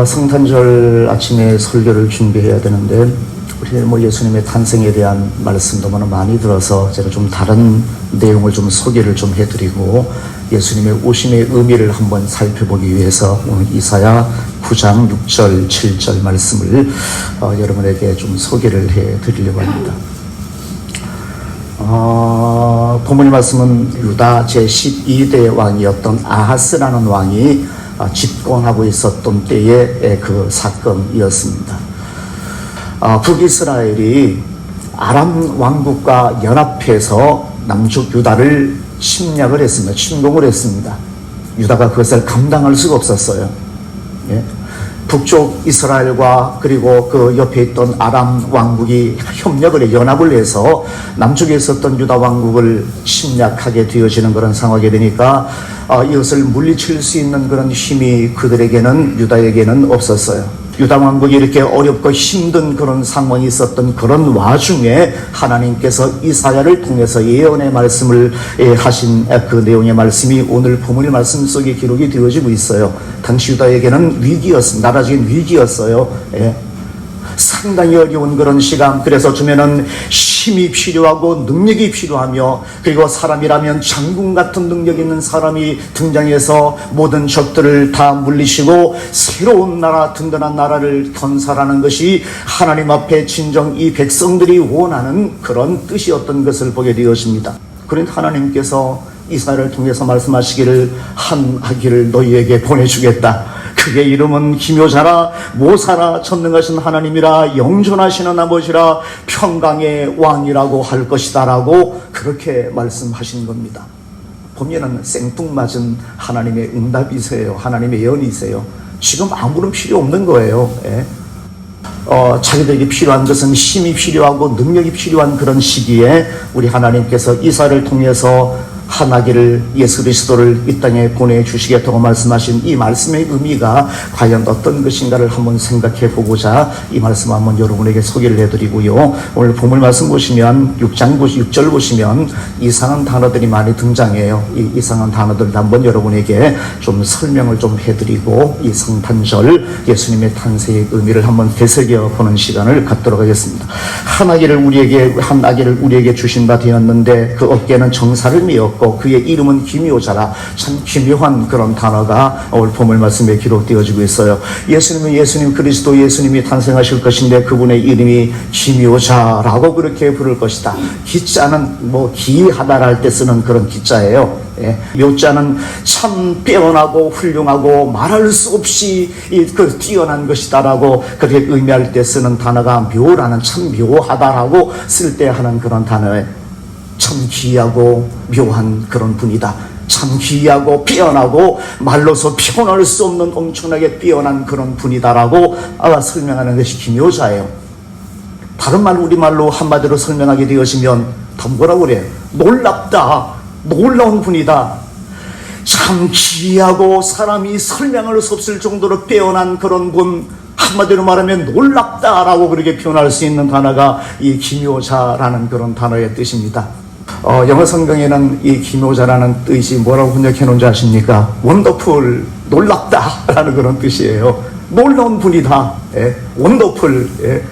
성탄절 아침에 설교를 준비해야 되는데 우리 예수님의 탄생에 대한 말씀 너무나 많이 들어서 제가 좀 다른 내용을 좀 소개를 좀 해드리고 예수님의 오심의 의미를 한번 살펴보기 위해서 오늘 이사야 9장 6절 7절 말씀을 여러분에게 좀 소개를 해드리려고 합니다. 본문의 말씀은 유다 제12대 왕이었던 아하스라는 왕이 집권하고 있었던 때의 그 사건이었습니다. 북이스라엘이 아람 왕국과 연합해서 남쪽 유다를 침략을 했습니다. 침공을 했습니다. 유다가 그것을 감당할 수가 없었어요. 예. 북쪽 이스라엘과 그리고 그 옆에 있던 아람 왕국이 연합을 해서 남쪽에 있었던 유다 왕국을 침략하게 되어지는 그런 상황이 되니까 이것을 물리칠 수 있는 그런 힘이 그들에게는, 유다에게는 없었어요. 유다 왕국이 이렇게 어렵고 힘든 그런 상황이 있었던 그런 와중에 하나님께서 이사야를 통해서 예언의 말씀을 하신 그 내용의 말씀이 오늘 본문의 말씀 속에 기록이 되어지고 있어요. 당시 유다에게는 위기였습니다. 나라적인 위기였어요. 예. 상당히 어려운 그런 시간, 그래서 주면은 힘이 필요하고 능력이 필요하며, 그리고 사람이라면 장군 같은 능력 있는 사람이 등장해서 모든 적들을 다 물리치고 새로운 나라, 든든한 나라를 건설하는 것이 하나님 앞에 진정 이 백성들이 원하는 그런 뜻이었던 것을 보게 되었습니다. 그런데 하나님께서 이사야를 통해서 말씀하시기를 한 아기를 너희에게 보내주겠다. 그의 이름은 기묘자라 모사라 전능하신 하나님이라 영존하시는 아버지라 평강의 왕이라고 할 것이다 라고 그렇게 말씀하신 겁니다. 보면은 생뚱맞은 하나님의 응답이세요. 하나님의 예언이세요. 지금 아무런 필요 없는 거예요. 예. 자기들에게 필요한 것은 힘이 필요하고 능력이 필요한 그런 시기에 우리 하나님께서 이사를 통해서 한 아기를, 예수 그리스도를 이 땅에 보내주시겠다고 말씀하신 이 말씀의 의미가 과연 어떤 것인가를 한번 생각해 보고자 이 말씀을 한번 여러분에게 소개를 해드리고요. 오늘 본문 말씀 보시면 6장 6절 보시면 이상한 단어들이 많이 등장해요. 이 이상한 단어들 한번 여러분에게 좀 설명을 좀 해드리고 이 성탄절 예수님의 탄생의 의미를 한번 되새겨 보는 시간을 갖도록 하겠습니다. 한 아기를 우리에게 주신 바 되었는데 그 어깨는 정사를 메었고 그의 이름은 기묘자라. 참 기묘한 그런 단어가 오늘 본문 말씀에 기록되어지고 있어요. 예수님 그리스도 예수님이 탄생하실 것인데 그분의 이름이 기묘자라고 그렇게 부를 것이다. 기자는 기하다랄 때 쓰는 그런 기자예요. 예. 묘자는 참 빼어나고 훌륭하고 말할 수 없이 뛰어난 것이다라고 그렇게 의미할 때 쓰는 단어가 묘라는, 참 묘하다라고 쓸 때 하는 그런 단어예요. 참 귀하고 묘한 그런 분이다. 참 귀하고 뛰어나고 말로서 표현할 수 없는 엄청나게 뛰어난 그런 분이다라고 설명하는 것이 기묘자예요. 다른 말, 우리말로 한마디로 설명하게 되어지면 더 뭐라고 그래요? 놀랍다, 놀라운 분이다. 참 귀하고 사람이 설명할 수 없을 정도로 뛰어난 그런 분, 한마디로 말하면 놀랍다라고 그렇게 표현할 수 있는 단어가 이 기묘자라는 그런 단어의 뜻입니다. 영어 성경에는 이 기묘자라는 뜻이 뭐라고 번역해 놓은지 아십니까? 원더풀, 놀랍다라는 그런 뜻이에요. 놀라운 분이다. 예, 원더풀, 예,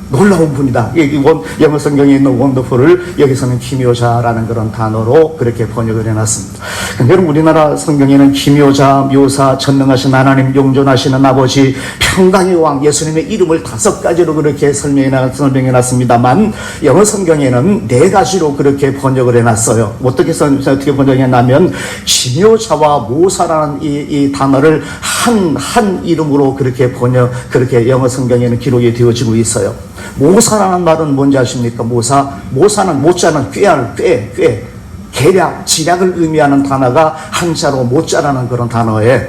놀라운 분이다. 영어 성경에 있는 원더풀을 여기서는 기묘자라는 그런 단어로 그렇게 번역을 해놨습니다. 여러분, 우리나라 성경에는 기묘자, 묘사, 전능하신 하나님, 영존하시는 아버지, 평강의 왕, 예수님의 이름을 5가지로 그렇게 설명해놨습니다만 영어 성경에는 4가지로 그렇게 번역을 해놨어요. 어떻게 번역했냐면 기묘자와 모사라는 이 단어를 한 이름으로 그렇게 그렇게 영어 성경에는 기록이 되어지고 있어요. 모사라는 말은 뭔지 아십니까? 모사는 모자는 꽤 계략, 지략을 의미하는 단어가 한자로 모자라는 그런 단어예요.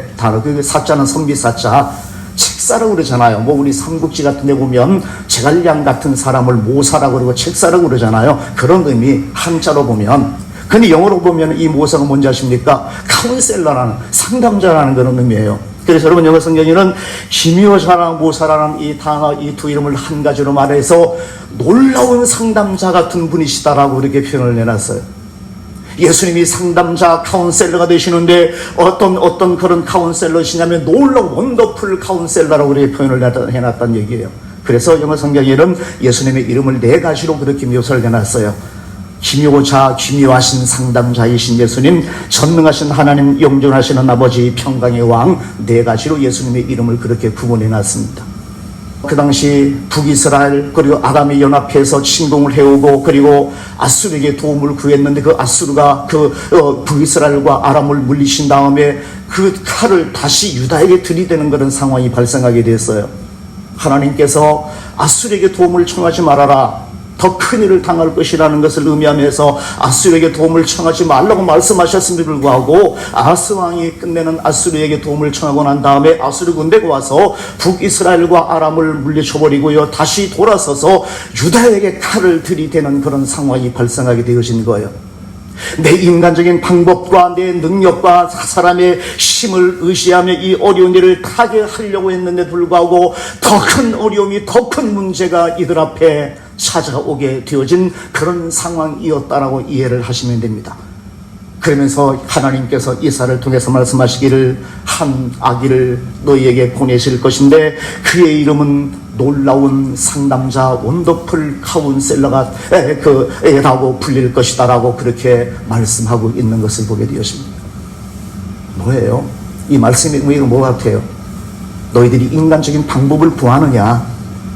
그 사자는 선비사자, 책사라고 그러잖아요. 우리 삼국지 같은 데 보면 제갈량 같은 사람을 모사라고 그러고 책사라고 그러잖아요. 그런 의미, 한자로 보면. 근데 영어로 보면 이 모사가 뭔지 아십니까? 카운셀러라는, 상담자라는 그런 의미예요. 그래서 여러분, 영어 성경에는 기묘자랑 모사라는 이 단어, 이 두 이름을 한 가지로 말해서 놀라운 상담자 같은 분이시다라고 이렇게 표현을 해놨어요. 예수님이 상담자 카운셀러가 되시는데 어떤 그런 카운셀러시냐면 놀라운 원더풀 카운셀러라고 그렇게 표현을 해놨다는 얘기예요. 그래서 영어 성경에는 예수님의 이름을 4가지로 그렇게 묘사를 해놨어요. 기묘자, 기묘하신 상담자이신 예수님, 전능하신 하나님, 영존하시는 아버지, 평강의 왕, 4가지로 예수님의 이름을 그렇게 구분해놨습니다. 그 당시 북이스라엘 그리고 아람이 연합해서 침공을 해오고 그리고 아수르에게 도움을 구했는데 그 아수르가 북이스라엘과 아람을 물리신 다음에 그 칼을 다시 유다에게 들이대는 그런 상황이 발생하게 됐어요. 하나님께서 아수르에게 도움을 청하지 말아라, 더 큰 일을 당할 것이라는 것을 의미하면서 아수르에게 도움을 청하지 말라고 말씀하셨음에도 불구하고 아하스 왕이 끝내는 아수르에게 도움을 청하고 난 다음에 아수르 군대가 와서 북이스라엘과 아람을 물리쳐버리고요, 다시 돌아서서 유다에게 칼을 들이대는 그런 상황이 발생하게 되어진 거예요. 내 인간적인 방법과 내 능력과 사람의 힘을 의지하며 이 어려운 일을 타개하려고 했는데 불구하고 더 큰 어려움이, 더 큰 문제가 이들 앞에 찾아오게 되어진 그런 상황이었다라고 이해를 하시면 됩니다. 그러면서 하나님께서 이사를 통해서 말씀하시기를 한 아기를 너희에게 보내실 것인데 그의 이름은 놀라운 상담자 원더풀 카운셀러가 라고 불릴 것이다 라고 그렇게 말씀하고 있는 것을 보게 되었습니다. 뭐예요? 이 말씀의 의미가 뭐 같아요? 너희들이 인간적인 방법을 구하느냐?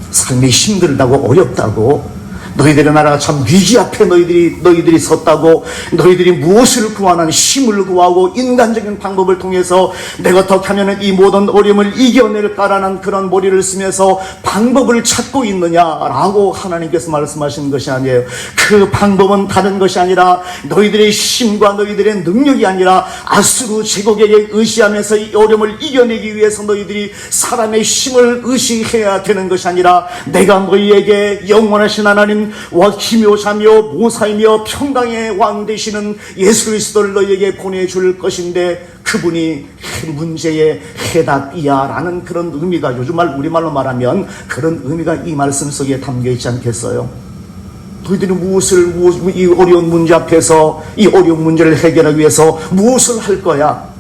삶이 힘들다고 어렵다고, 너희들의 나라가 참 위기 앞에 너희들이 섰다고, 너희들이 무엇을 구하는 힘을 구하고 인간적인 방법을 통해서 내가 어떻게 하면 이 모든 어려움을 이겨낼까라는 그런 머리를 쓰면서 방법을 찾고 있느냐라고 하나님께서 말씀하시는 것이 아니에요. 그 방법은 다른 것이 아니라 너희들의 힘과 너희들의 능력이 아니라 아수르 제국에게 의지하면서 이 어려움을 이겨내기 위해서 너희들이 사람의 힘을 의지해야 되는 것이 아니라 내가 너희에게 영원하신 하나님 와 기묘자며 모사이며 평강의 왕 되시는 예수 그리스도를 너희에게 보내줄 것인데 그분이 문제의 해답이야 라는 그런 의미가, 요즘 우리말로 말하면 그런 의미가 이 말씀 속에 담겨 있지 않겠어요? 너희들이 이 어려운 문제 앞에서 이 어려운 문제를 해결하기 위해서 무엇을 할 거야?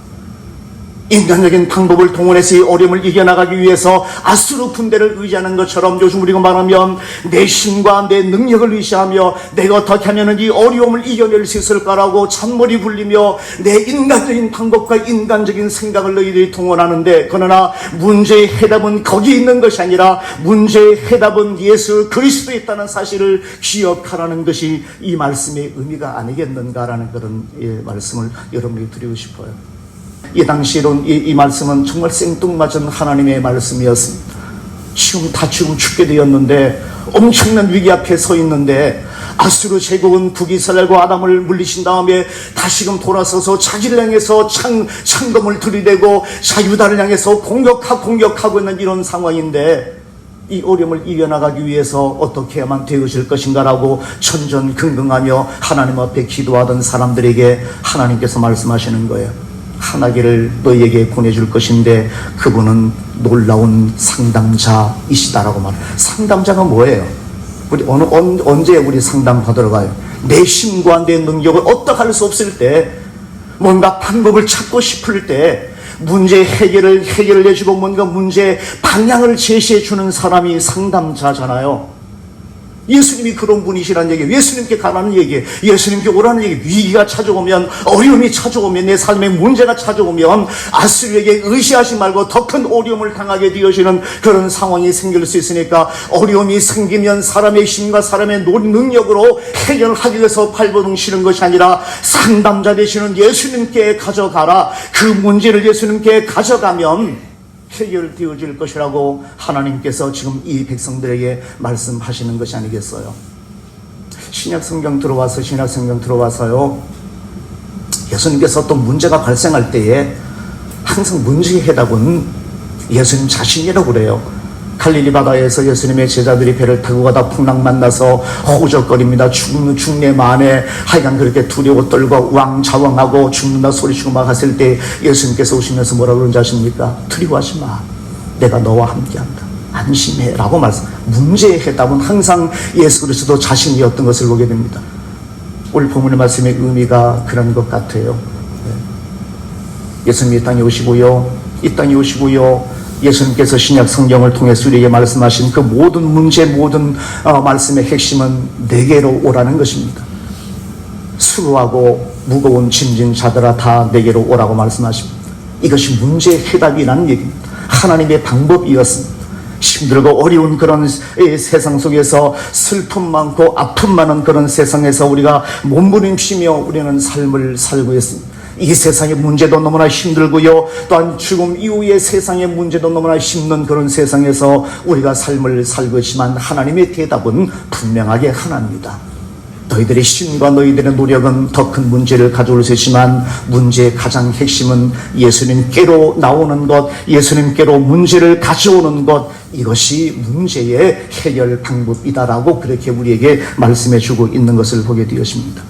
인간적인 방법을 동원해서 이 어려움을 이겨나가기 위해서 아수르 군대를 의지하는 것처럼 요즘 우리가 말하면 내 힘과 내 능력을 의지하며 내가 어떻게 하면 이 어려움을 이겨낼 수 있을까라고 잔머리 굴리며 내 인간적인 방법과 인간적인 생각을 너희들이 동원하는데, 그러나 문제의 해답은 거기 있는 것이 아니라 문제의 해답은 예수 그리스도에 있다는 사실을 기억하라는 것이 이 말씀의 의미가 아니겠는가라는 그런 말씀을 여러분에게 드리고 싶어요. 이 당시로 이 말씀은 정말 생뚱맞은 하나님의 말씀이었습니다. 지금 죽게 되었는데, 엄청난 위기 앞에 서 있는데 아수르 제국은 북이스라엘과 아람을 물리신 다음에 다시금 돌아서서 자기를 향해서 창검을 들이대고 유다를 향해서 공격하고 있는 이런 상황인데, 이 어려움을 이겨나가기 위해서 어떻게 해야만 되어질 것인가라고 천전긍긍하며 하나님 앞에 기도하던 사람들에게 하나님께서 말씀하시는 거예요. 한 아기를 너희에게 보내줄 것인데 그분은 놀라운 상담자이시다라고 말해요. 상담자가 뭐예요? 우리 언제 우리 상담 받으러 가요? 내 힘과 내 능력을 어떻게 할 수 없을 때, 뭔가 방법을 찾고 싶을 때, 문제 해결을 해주고 뭔가 문제 방향을 제시해 주는 사람이 상담자잖아요. 예수님이 그런 분이시라는 얘기예요. 예수님께 가라는 얘기예요. 예수님께 오라는 얘기예요. 위기가 찾아오면, 어려움이 찾아오면, 내 삶에 문제가 찾아오면 아수르에게 의지하지 말고 더 큰 어려움을 당하게 되어지는 그런 상황이 생길 수 있으니까, 어려움이 생기면 사람의 힘과 사람의 능력으로 해결하기 위해서 발버둥치는 것이 아니라 상담자 되시는 예수님께 가져가라. 그 문제를 예수님께 가져가면 해결되어질 것이라고 하나님께서 지금 이 백성들에게 말씀하시는 것이 아니겠어요? 신약 성경 들어와서요, 예수님께서 어떤 문제가 발생할 때에 항상 문제의 해답은 예수님 자신이라고 그래요. 갈릴리 바다에서 예수님의 제자들이 배를 타고 가다 풍랑 만나서 허우적거립니다. 죽네 만에 하여간 그렇게 두려워 떨고 왕좌왕하고 죽는다 소리치고 막 했을 때 예수님께서 오시면서 뭐라고 그런지 아십니까? 두려워하지 마, 내가 너와 함께한다, 안심해 라고 말씀. 문제의 해답은 항상 예수 그리스도 자신이었던 것을 보게 됩니다. 오늘 본문의 말씀의 의미가 그런 것 같아요. 예수님이 이 땅에 오시고요, 이 땅에 오시고요, 예수님께서 신약 성경을 통해서 우리에게 말씀하신 그 모든 문제, 모든 말씀의 핵심은 내게로 오라는 것입니다. 수고하고 무거운 짐진 자들아 다 내게로 오라고 말씀하십니다. 이것이 문제의 해답이라는 얘기입니다. 하나님의 방법이었습니다. 힘들고 어려운 그런 세상 속에서 슬픔 많고 아픔 많은 그런 세상에서 우리가 몸부림치며 우리는 삶을 살고 있습니다. 이 세상의 문제도 너무나 힘들고요, 또한 죽음 이후의 세상의 문제도 너무나 힘든 그런 세상에서 우리가 삶을 살고 있지만 하나님의 대답은 분명하게 하나입니다. 너희들의 힘과 너희들의 노력은 더 큰 문제를 가져올 수 있지만 문제의 가장 핵심은 예수님께로 나오는 것, 예수님께로 문제를 가져오는 것, 이것이 문제의 해결 방법이다라고 그렇게 우리에게 말씀해 주고 있는 것을 보게 되었습니다.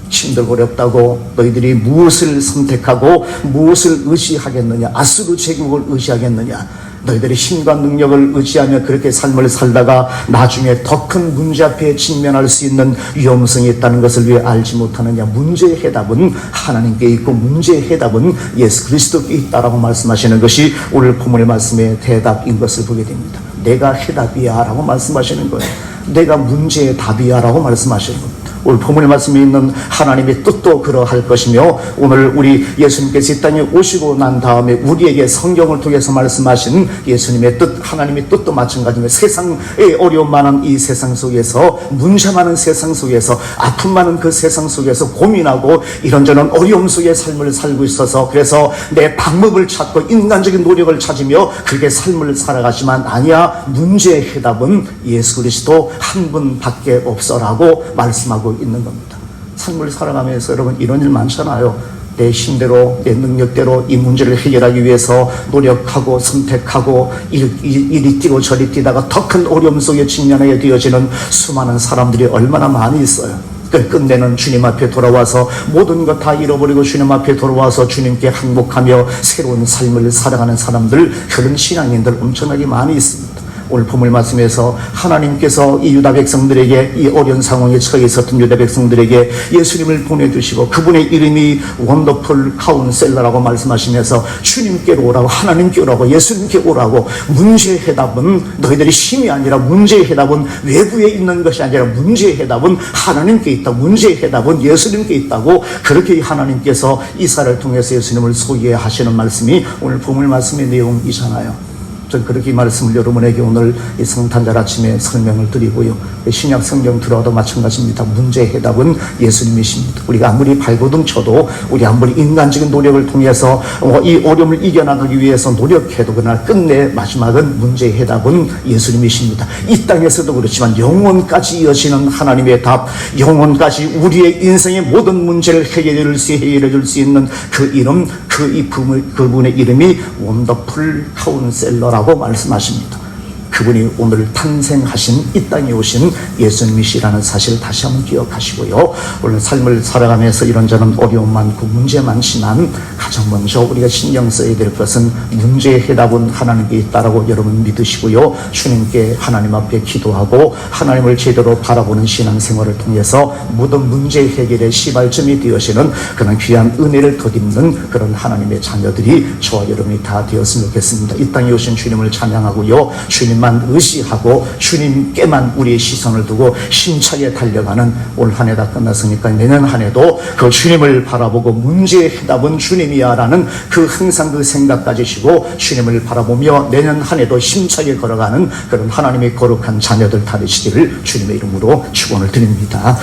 힘들고 어렵다고 너희들이 무엇을 선택하고 무엇을 의지하겠느냐, 아수르 제국을 의지하겠느냐, 너희들의 힘과 능력을 의지하며 그렇게 삶을 살다가 나중에 더 큰 문제 앞에 직면할 수 있는 위험성이 있다는 것을 왜 알지 못하느냐. 문제의 해답은 하나님께 있고 문제의 해답은 예수 그리스도께 있다라고 말씀하시는 것이 오늘 본문의 말씀의 대답인 것을 보게 됩니다. 내가 해답이야 라고 말씀하시는 거예요. 내가 문제의 답이야 라고 말씀하시는 겁니다. 오늘 본문의 말씀에 있는 하나님의 뜻도 그러할 것이며, 오늘 우리 예수님께서 이 땅에 오시고 난 다음에 우리에게 성경을 통해서 말씀하신 예수님의 뜻, 하나님의 뜻도 마찬가지입니다. 세상에 어려움 많은 이 세상 속에서, 문제 많은 세상 속에서, 아픔 많은 그 세상 속에서 고민하고 이런저런 어려움 속에 삶을 살고 있어서, 그래서 내 방법을 찾고 인간적인 노력을 찾으며 그렇게 삶을 살아가지만 아니야, 문제의 해답은 예수 그리스도 한 분밖에 없어라고 말씀하고 있는 겁니다. 삶을 살아가면서 여러분 이런 일 많잖아요. 내 힘대로 내 능력대로 이 문제를 해결하기 위해서 노력하고 선택하고 이리 뛰고 저리 뛰다가 더 큰 어려움 속에 직면하게 되어지는 수많은 사람들이 얼마나 많이 있어요. 끝내는 주님 앞에 돌아와서 모든 것 다 잃어버리고 주님 앞에 돌아와서 주님께 항복하며 새로운 삶을 살아가는 사람들, 그런 신앙인들 엄청나게 많이 있습니다. 오늘 본문 말씀에서 하나님께서 이 유다 백성들에게, 이 어려운 상황에 처해 있었던 유다 백성들에게 예수님을 보내주시고 그분의 이름이 원더풀 카운셀러라고 말씀하시면서 주님께로 오라고, 하나님께 오라고, 예수님께 오라고, 문제의 해답은 너희들의 힘이 아니라 문제의 해답은 외부에 있는 것이 아니라 문제의 해답은 하나님께 있다, 문제의 해답은 예수님께 있다고, 그렇게 하나님께서 이사를 통해서 예수님을 소개하시는 말씀이 오늘 본문 말씀의 내용이잖아요. 전 그렇게 이 말씀을 여러분에게 오늘 이 성탄절 아침에 설명을 드리고요. 신약 성경 들어와도 마찬가지입니다. 문제의 해답은 예수님이십니다. 우리가 아무리 발버둥 쳐도, 우리 아무리 인간적인 노력을 통해서 이 어려움을 이겨나가기 위해서 노력해도 그러나 끝내 마지막은 문제의 해답은 예수님이십니다. 이 땅에서도 그렇지만 영원까지 이어지는 하나님의 답, 영원까지 우리의 인생의 모든 문제를 해결해 줄 수 있는 그 이름, 그분의 이름이 원더풀 카운셀러라고 말씀하십니다. 그분이 오늘 탄생하신, 이 땅에 오신 예수님이시라는 사실을 다시 한번 기억하시고요. 오늘 삶을 살아가면서 이런저런 어려움 많고 문제 많지만 가장 먼저 우리가 신경 써야 될 것은 문제의 해답은 하나님께 있다라고 여러분 믿으시고요. 주님께 하나님 앞에 기도하고 하나님을 제대로 바라보는 신앙생활을 통해서 모든 문제 해결의 시발점이 되어지는 그런 귀한 은혜를 덧입는 그런 하나님의 자녀들이 저와 여러분이 다 되었으면 좋겠습니다. 이 땅에 오신 주님을 찬양하고요. 주님만 의지하고 주님께만 우리의 시선을 두고 힘차게 달려가는 올 한 해 다 끝났으니까 내년 한 해도 그 주님을 바라보고 문제의 해답은 주님이야 라는 그 항상 그 생각 가지시고 주님을 바라보며 내년 한 해도 힘차게 걸어가는 그런 하나님의 거룩한 자녀들 다 되시기를 주님의 이름으로 축원을 드립니다.